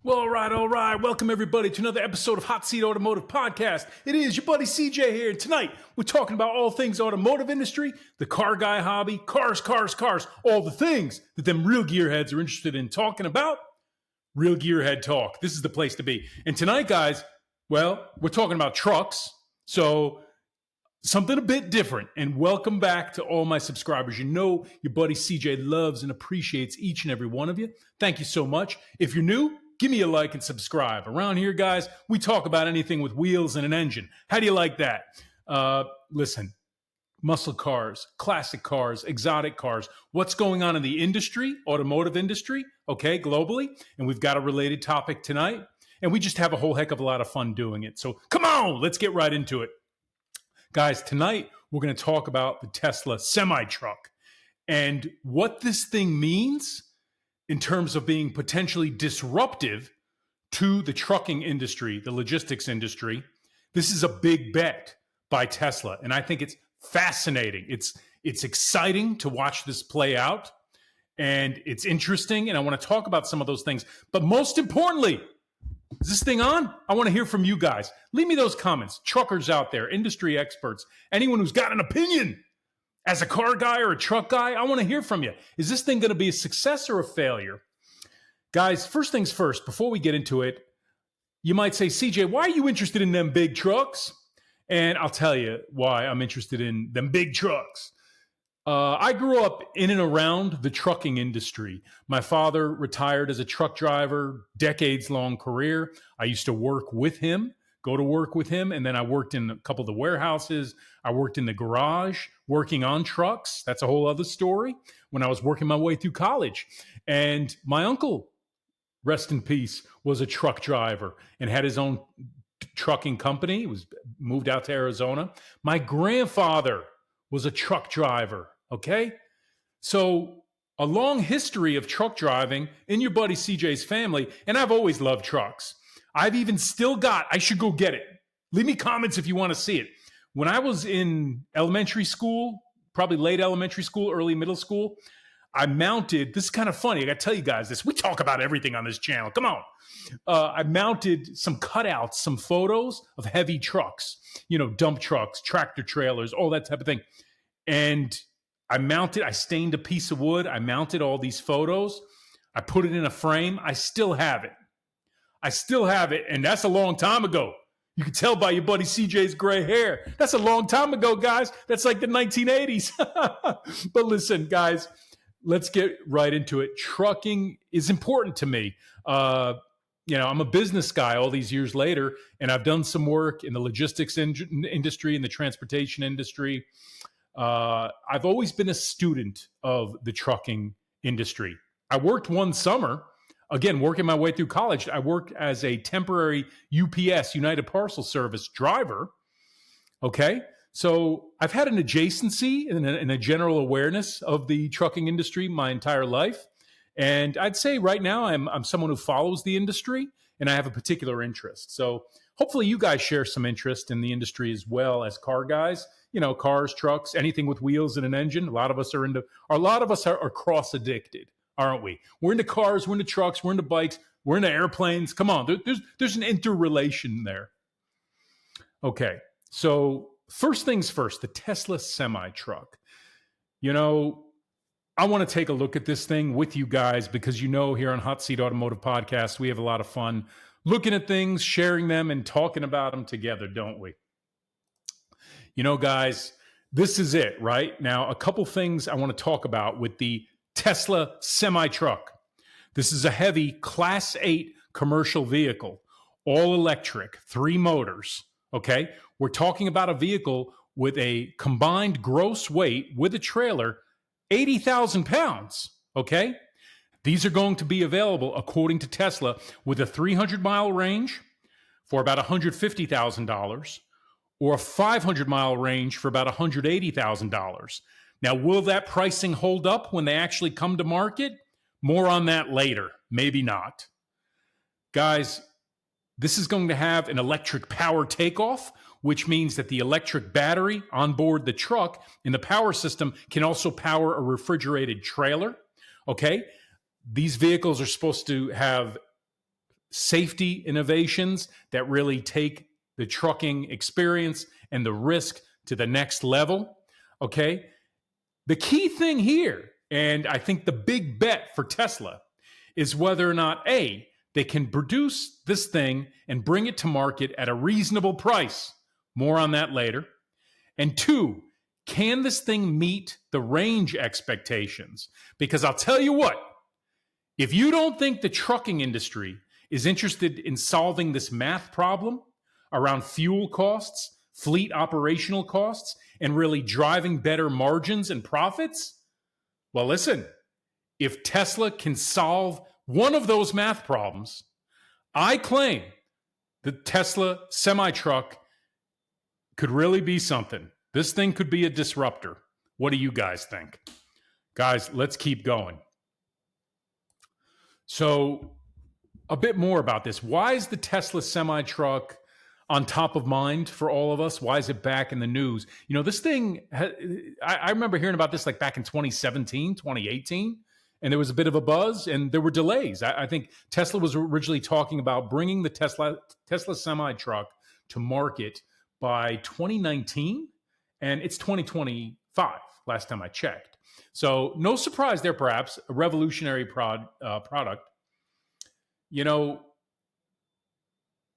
Well, all right. Welcome everybody to another episode of Hot Seat Automotive Podcast. It is your buddy CJ here. And tonight we're talking about all things automotive industry, the car guy hobby, cars, all the things that them real gearheads are interested in talking about. Real Gearhead Talk. This is the place to be. And tonight, guys, well, we're talking about trucks. So something a bit different. And welcome back to all my subscribers. You know your buddy CJ loves and appreciates each and every one of you. Thank you so much. If you're new, give me a like and subscribe. Around here, guys, we talk about anything with wheels and an engine. How do you like that? Listen, muscle cars, classic cars, exotic cars, what's going on in the industry, automotive industry, okay, globally. And we've got a related topic tonight. And we just have a whole heck of a lot of fun doing it. So come on, let's get right into it. Guys, tonight we're going to talk about the Tesla semi-truck and what this thing means in terms of being potentially disruptive to the trucking industry, the logistics industry. This is a big bet by Tesla, and I think it's fascinating. It's exciting to watch this play out, and it's interesting, and I want to talk about some of those things. But most importantly, is this thing on? I want to hear from you guys. Leave me those comments. Truckers out there, industry experts, anyone who's got an opinion. As a car guy or a truck guy, I want to hear from you. Is this thing going to be a success or a failure? Guys, first things first, before we get into it, you might say, CJ, why are you interested in them big trucks? And I'll tell you why I'm interested in them big trucks. I grew up in and around the trucking industry. My father retired as a truck driver, decades-long career. I used to work with him, go to work with him, and then I worked in a couple of the warehouses. I worked in the garage, working on trucks. That's a whole other story. When I was working my way through college. And my uncle, rest in peace, was a truck driver and had his own trucking company. He was moved out to Arizona. My grandfather was a truck driver, okay? So a long history of truck driving in your buddy CJ's family, and I've always loved trucks. I've even still got, I should go get it. Leave me comments if you want to see it. When I was in elementary school, probably late elementary school, early middle school, I mounted, this is kind of funny, I got to tell you guys this. We talk about everything on this channel. Come on. I mounted some cutouts, some photos of heavy trucks, dump trucks, tractor trailers, all that type of thing. And I stained a piece of wood. I mounted all these photos. I put it in a frame. I still have it. And that's a long time ago. You can tell by your buddy CJ's gray hair. That's a long time ago, guys. That's like the 1980s. But listen, guys, let's get right into it. Trucking is important to me. I'm a business guy all these years later, and I've done some work in the logistics industry, in the transportation industry. I've always been a student of the trucking industry. I worked one summer, again, working my way through college. I worked as a temporary UPS, United Parcel Service driver. Okay. So I've had an adjacency and a general awareness of the trucking industry my entire life. And I'd say right now I'm someone who follows the industry and I have a particular interest. So hopefully you guys share some interest in the industry as well as car guys, cars, trucks, anything with wheels and an engine. A lot of us are cross addicted, aren't we? We're into cars, we're into trucks, we're into bikes, we're into airplanes. Come on, there's an interrelation there. Okay, so first things first, the Tesla semi-truck. I want to take a look at this thing with you guys because here on Hot Seat Automotive Podcast, we have a lot of fun looking at things, sharing them, and talking about them together, don't we? Guys, this is it, right? Now, a couple things I want to talk about with the Tesla semi-truck. This is a heavy Class 8 commercial vehicle, all electric, 3 motors, okay? We're talking about a vehicle with a combined gross weight with a trailer, 80,000 pounds, okay? These are going to be available, according to Tesla, with a 300-mile range for about $150,000 or a 500-mile range for about $180,000. Now, will that pricing hold up when they actually come to market? More on that later. Maybe not. Guys, this is going to have an electric power takeoff, which means that the electric battery on board the truck in the power system can also power a refrigerated trailer. Okay? These vehicles are supposed to have safety innovations that really take the trucking experience and the risk to the next level. Okay. The key thing here, and I think the big bet for Tesla, is whether or not A, they can produce this thing and bring it to market at a reasonable price. More on that later. And two, can this thing meet the range expectations? Because I'll tell you what, if you don't think the trucking industry is interested in solving this math problem around fuel costs, fleet operational costs, and really driving better margins and profits, well, listen, if Tesla can solve one of those math problems, I claim the Tesla semi-truck could really be something. This thing could be a disruptor. What do you guys think? Guys, let's keep going. So, a bit more about this. Why is the Tesla semi-truck on top of mind for all of us? Why is it back in the news? You know, this thing, I remember hearing about this like back in 2017, 2018, and there was a bit of a buzz and there were delays. I think Tesla was originally talking about bringing the Tesla semi-truck to market by 2019, and it's 2025, last time I checked. So no surprise there, perhaps, a revolutionary product. You know,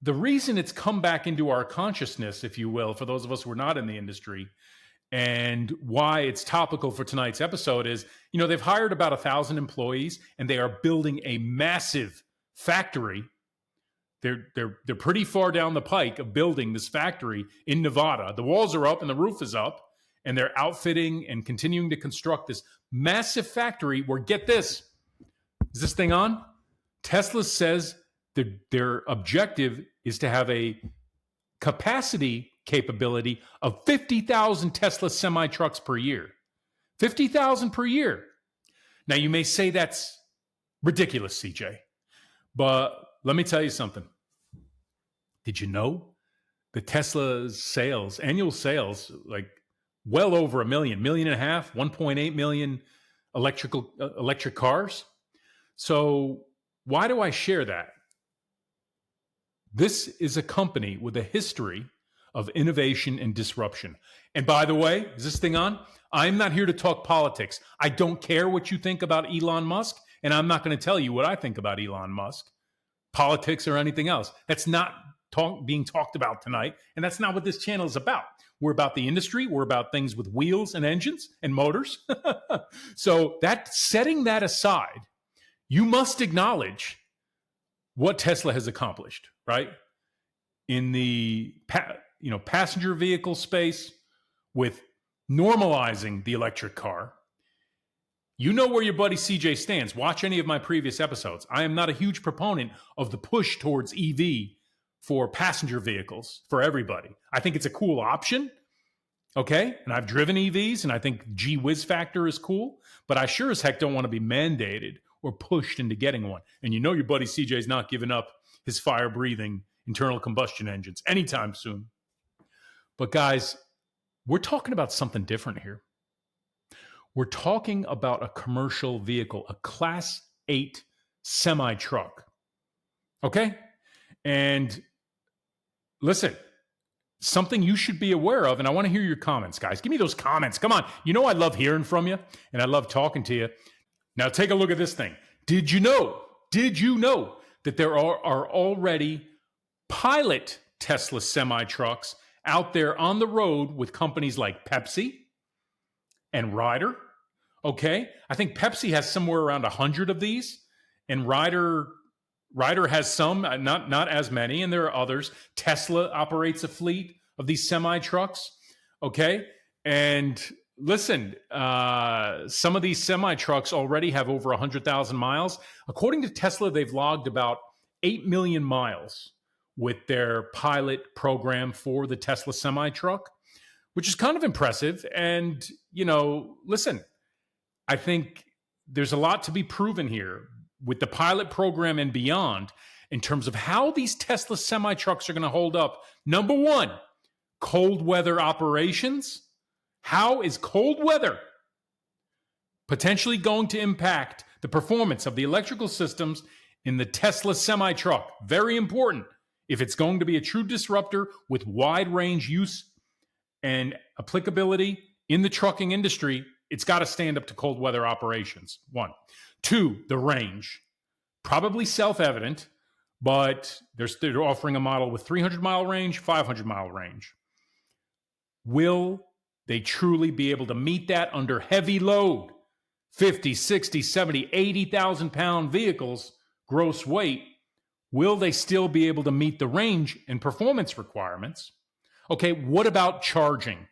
the reason it's come back into our consciousness, if you will, for those of us who are not in the industry, and why it's topical for tonight's episode is, you know, they've hired about 1,000 employees and they are building a massive factory. They're pretty far down the pike of building this factory in Nevada. The walls are up and the roof is up, and they're outfitting and continuing to construct this massive factory where, get this, is this thing on? Tesla says their objective is to have a capacity capability of 50,000 Tesla semi-trucks per year. 50,000 per year. Now, you may say that's ridiculous, CJ, but let me tell you something. Did you know the Tesla's sales, annual sales, like well over 1 million, 1.5 million, 1.8 million electric cars? So why do I share that? This is a company with a history of innovation and disruption. And by the way, is this thing on? I'm not here to talk politics. I don't care what you think about Elon Musk, and I'm not going to tell you what I think about Elon Musk, politics or anything else. That's not being talked about tonight, and that's not what this channel is about. We're about the industry. We're about things with wheels and engines and motors. So that, setting that aside, you must acknowledge what Tesla has accomplished, right? In the passenger vehicle space, with normalizing the electric car. You know where your buddy CJ stands. Watch any of my previous episodes. I am not a huge proponent of the push towards EV for passenger vehicles for everybody. I think it's a cool option, okay? And I've driven EVs, and I think G whiz factor is cool, but I sure as heck don't want to be mandated or pushed into getting one. And you know your buddy CJ's not giving up his fire-breathing internal combustion engines anytime soon. But guys, we're talking about something different here. We're talking about a commercial vehicle, a Class 8 semi-truck. Okay? And listen, something you should be aware of, and I want to hear your comments, guys. Give me those comments. Come on. You know I love hearing from you, and I love talking to you. Now take a look at this thing. Did you know that there are already pilot Tesla semi-trucks out there on the road with companies like Pepsi and Ryder? Okay, I think Pepsi has somewhere around 100 of these, and Ryder has some, not as many, and there are others. Tesla operates a fleet of these semi-trucks, okay? And listen, some of these semi-trucks already have over 100,000 miles. According to Tesla, they've logged about 8 million miles with their pilot program for the Tesla semi-truck, which is kind of impressive. And, listen, I think there's a lot to be proven here with the pilot program and beyond in terms of how these Tesla semi-trucks are going to hold up. Number one, cold weather operations. How is cold weather potentially going to impact the performance of the electrical systems in the Tesla semi-truck. Very important. If it's going to be a true disruptor with wide range use and applicability in the trucking industry, it's got to stand up to cold weather operations. 1. 2, the range. Probably self-evident, but they're offering a model with 300-mile range, 500-mile range. Will they truly be able to meet that under heavy load? 50, 60, 70, 80,000 pound vehicles, gross weight. Will they still be able to meet the range and performance requirements? Okay, what about charging?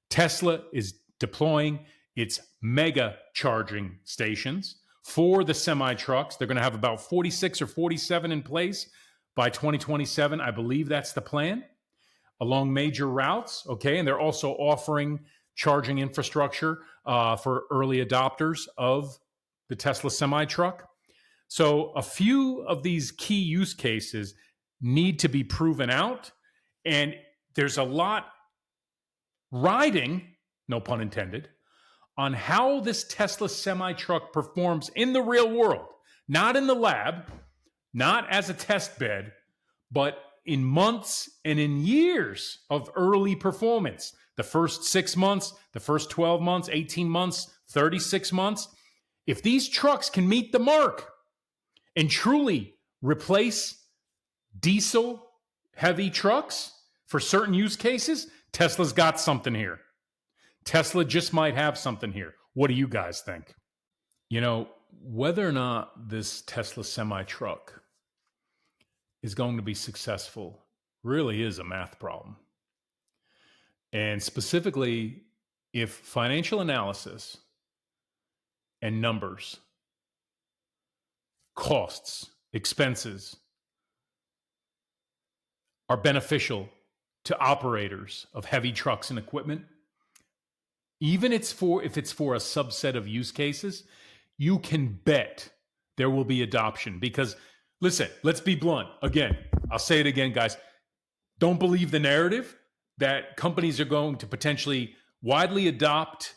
Tesla is deploying its mega charging stations for the semi-trucks. They're going to have about 46 or 47 in place by 2027. I believe that's the plan along major routes. Okay, and they're also offering charging infrastructure for early adopters of the Tesla semi-truck. So a few of these key use cases need to be proven out, and there's a lot riding, no pun intended, on how this Tesla semi-truck performs in the real world, not in the lab, not as a test bed, but in months and in years of early performance. The first 6 months, the first 12 months, 18 months, 36 months. If these trucks can meet the mark and truly replace diesel heavy trucks for certain use cases, Tesla's got something here. Tesla just might have something here. What do you guys think? You know, whether or not this Tesla semi-truck is going to be successful really is a math problem. And specifically, if financial analysis and numbers, costs, expenses are beneficial to operators of heavy trucks and equipment, even if it's for a subset of use cases, you can bet there will be adoption. Because listen, let's be blunt. Again, I'll say it again, guys. Don't believe the narrative that companies are going to potentially widely adopt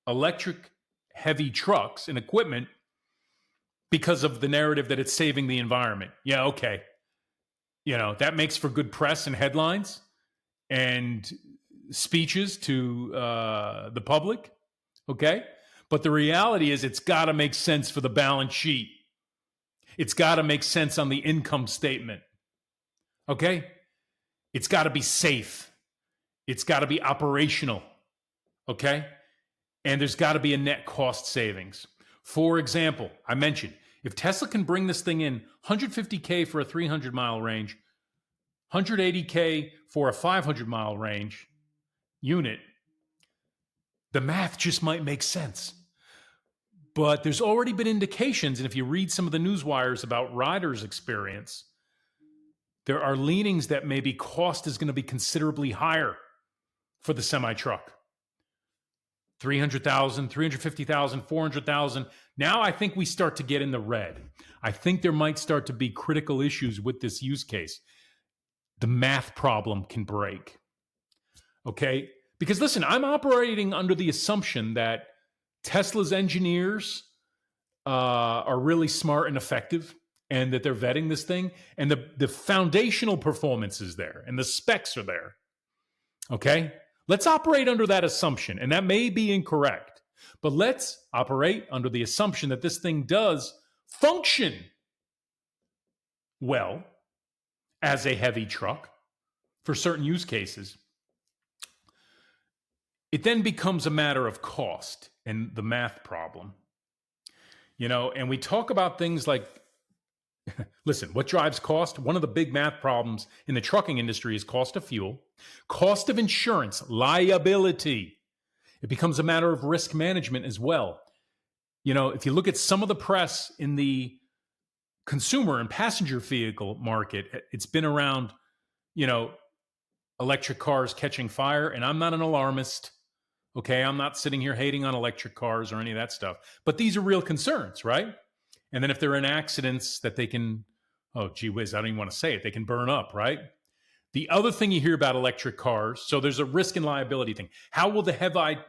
electric heavy trucks and equipment because of the narrative that it's saving the environment. Yeah, okay. You know, that makes for good press and headlines and speeches to the public, okay? But the reality is it's got to make sense for the balance sheet. It's got to make sense on the income statement, okay? It's got to be safe. It's got to be operational, okay? And there's got to be a net cost savings. For example, I mentioned, if Tesla can bring this thing in $150K for a 300-mile range, $180K for a 500-mile range unit, the math just might make sense. But there's already been indications, and if you read some of the news wires about riders' experience, there are leanings that maybe cost is going to be considerably higher for the semi-truck. 300,000, 350,000, 400,000. Now I think we start to get in the red. I think there might start to be critical issues with this use case. The math problem can break. Okay? Because listen, I'm operating under the assumption that Tesla's engineers are really smart and effective, and that they're vetting this thing, and the foundational performance is there, and the specs are there. Okay? Let's operate under that assumption, and that may be incorrect, but let's operate under the assumption that this thing does function well as a heavy truck for certain use cases. It then becomes a matter of cost and the math problem. You know, and we talk about things like, listen, what drives cost? One of the big math problems in the trucking industry is cost of fuel, cost of insurance, liability. It becomes a matter of risk management as well. You know, if you look at some of the press in the consumer and passenger vehicle market, it's been around, you know, electric cars catching fire. And I'm not an alarmist. Okay, I'm not sitting here hating on electric cars or any of that stuff. But these are real concerns, right? And then if they're in accidents that they can, oh, gee whiz, I don't even want to say it, they can burn up, right? The other thing you hear about electric cars, so there's a risk and liability thing. How will the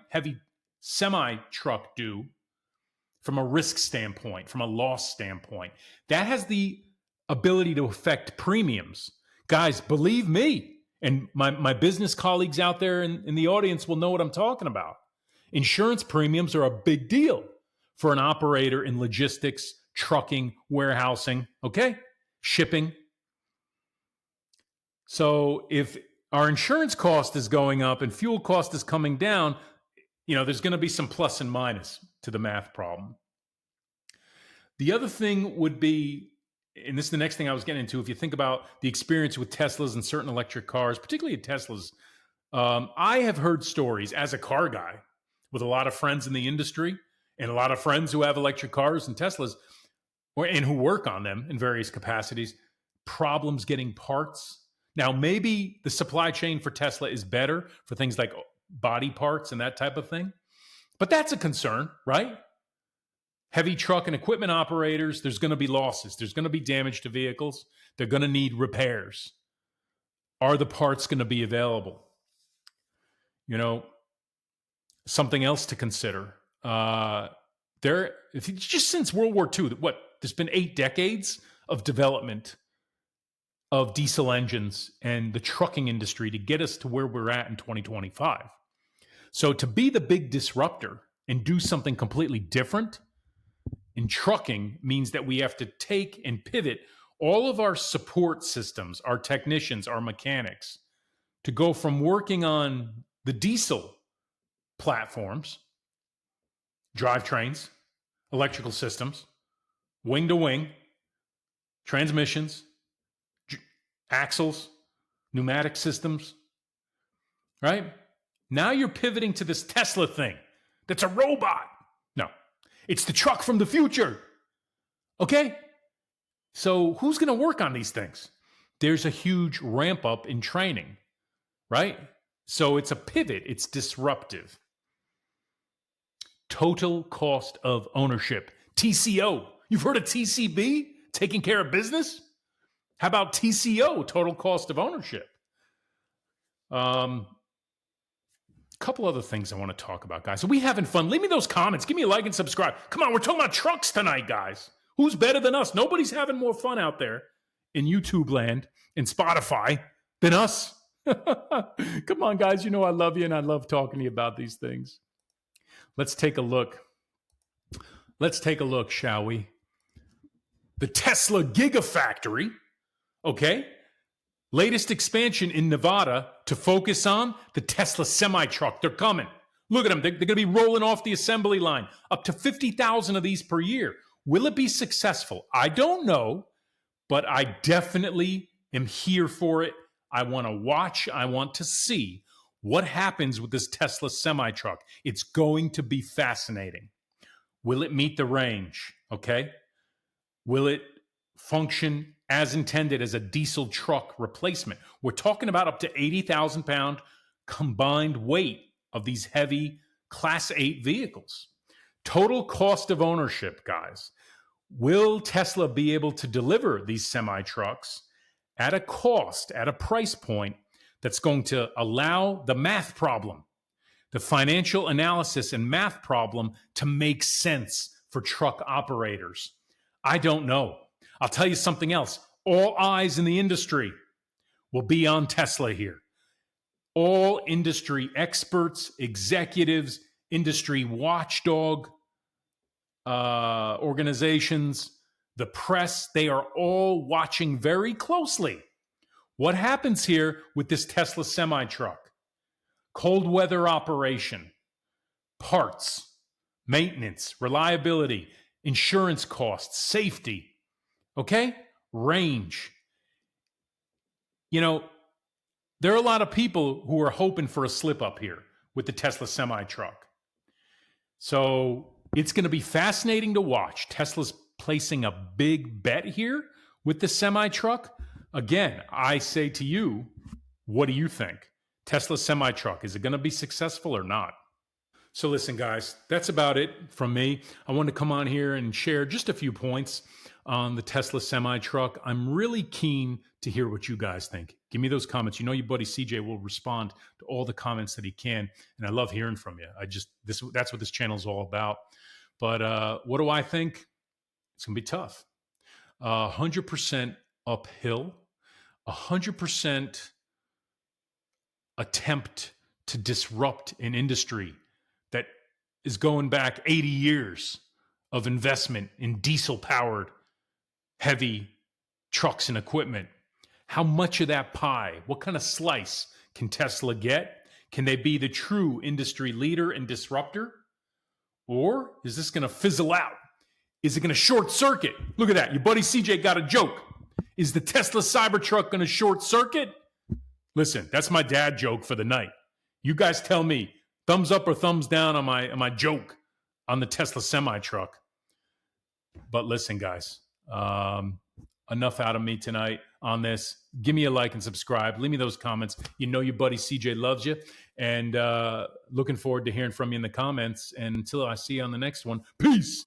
heavy semi-truck do from a risk standpoint, from a loss standpoint. That has the ability to affect premiums. Guys, believe me, and my business colleagues out there in the audience will know what I'm talking about. Insurance premiums are a big deal for an operator in logistics, trucking, warehousing, okay? Shipping. So if our insurance cost is going up and fuel cost is coming down, there's going to be some plus and minus to the math problem. The other thing would be, and this is the next thing I was getting into, if you think about the experience with Teslas and certain electric cars, particularly Teslas, I have heard stories as a car guy with a lot of friends in the industry and a lot of friends who have electric cars and Teslas and who work on them in various capacities, problems getting parts. Now, maybe the supply chain for Tesla is better for things like body parts and that type of thing, but that's a concern, right? Heavy truck and equipment operators, there's going to be losses. There's going to be damage to vehicles. They're going to need repairs. Are the parts going to be available? Something else to consider. Just since World War II, there's been 8 decades of development of diesel engines and the trucking industry to get us to where we're at in 2025. So to be the big disruptor and do something completely different in trucking means that we have to take and pivot all of our support systems, our technicians, our mechanics, to go from working on the diesel platforms, drivetrains, electrical systems, wing to wing, transmissions, axles, pneumatic systems, right? Now you're pivoting to this Tesla thing that's a robot. No, it's the truck from the future. Okay? So who's going to work on these things? There's a huge ramp up in training, right? So it's a pivot. It's disruptive. Total cost of ownership, TCO. You've heard of TCB, taking care of business? How about TCO, total cost of ownership? Couple other things I want to talk about, guys. Are we having fun? Leave me those comments. Give me a like and subscribe. Come on, we're talking about trucks tonight, guys. Who's better than us? Nobody's having more fun out there in YouTube land, in Spotify, than us. Come on, guys. You know I love you and I love talking to you about these things. Let's take a look. Shall we? The Tesla Gigafactory. Okay. Latest expansion in Nevada to focus on the Tesla semi-truck. They're coming. Look at them. They're going to be rolling off the assembly line. Up to 50,000 of these per year. Will it be successful? I don't know, but I definitely am here for it. I want to watch. I want to see what happens with this Tesla semi-truck. It's going to be fascinating. Will it meet the range? Okay. Will it function as intended as a diesel truck replacement? We're talking about up to 80,000 pound combined weight of these heavy Class 8 vehicles. Total cost of ownership, guys. Will Tesla be able to deliver these semi-trucks at a cost, at a price point that's going to allow the math problem, the financial analysis and math problem to make sense for truck operators? I don't know. I'll tell you something else. All eyes in the industry will be on Tesla here. All industry experts, executives, industry watchdog organizations, the press, they are all watching very closely what happens here with this Tesla semi-truck. Cold weather operation, parts, maintenance, reliability, insurance costs, safety, okay? Range. There are a lot of people who are hoping for a slip up here with the Tesla semi-truck. So it's going to be fascinating to watch. Tesla's placing a big bet here with the semi-truck. Again, I say to you, what do you think? Tesla semi-truck, is it going to be successful or not? So listen, guys, that's about it from me. I wanted to come on here and share just a few points on the Tesla semi-truck. I'm really keen to hear what you guys think. Give me those comments. You know your buddy CJ will respond to all the comments that he can, and I love hearing from you. That's what this channel is all about. But what do I think? It's going to be tough. 100% uphill, 100% attempt to disrupt an industry that is going back 80 years of investment in diesel-powered heavy trucks and equipment. How much of that pie, what kind of slice can Tesla get? Can they be the true industry leader and disruptor? Or is this going to fizzle out? Is it going to short circuit? Look at that. Your buddy CJ got a joke. Is the Tesla Cybertruck going to short circuit? Listen, that's my dad joke for the night. You guys tell me, thumbs up or thumbs down on my joke on the Tesla semi-truck. But listen, guys, enough out of me tonight on this. Give me a like and subscribe. Leave me those comments. You know your buddy CJ loves you. And looking forward to hearing from you in the comments. And until I see you on the next one, peace.